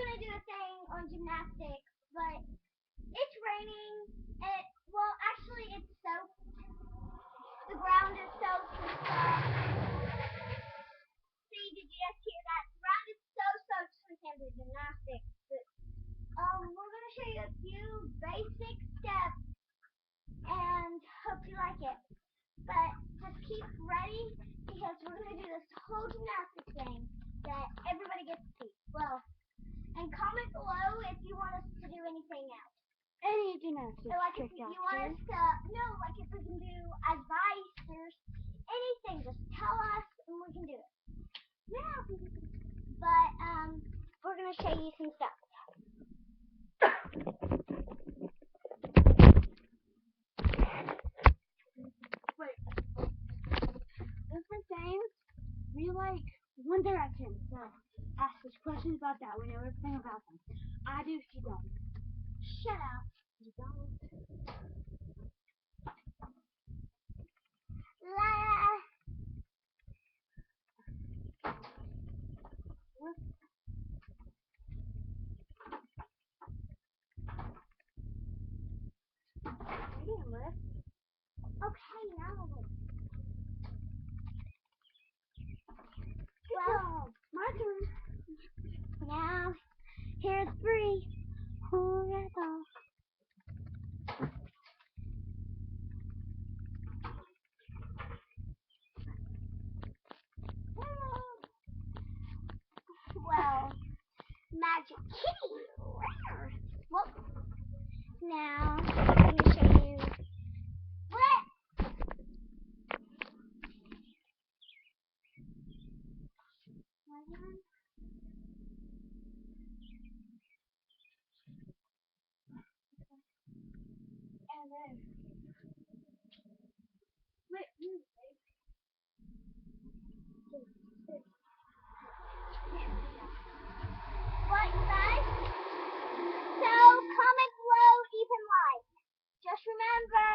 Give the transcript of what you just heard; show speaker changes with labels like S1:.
S1: gonna do a thing on gymnastics, but it's raining. Well, actually, it's soaked. The ground is soaked and stuff. See, did you just hear that? The ground is so soaked, so we can't do gymnastics. But, we're gonna show you a few basic steps, and hope you like it. But just keep ready because we're gonna do this whole gymnastics thing that everybody gets to see. Well, and comment below if you want us to do anything else.
S2: Any gymnastics
S1: Like if
S2: trick
S1: you
S2: out
S1: want
S2: there.
S1: us to, no, like if we can do advice or anything, just tell us and we can do it. Yeah. But we're gonna show you some stuff.
S2: Wait. Different things. We like One Direction, so ask us questions about that. We know everything about them. I do, she don't.
S1: Shut up.
S2: You don't.
S1: Okay, now.
S2: Well, my turn.
S1: Now, here's 3.
S2: Forever.
S1: Well, Magic Kitty. Well, now I'm going to show you what.
S2: And then, wait,
S1: What, guys? So, comment below, even like. Just remember,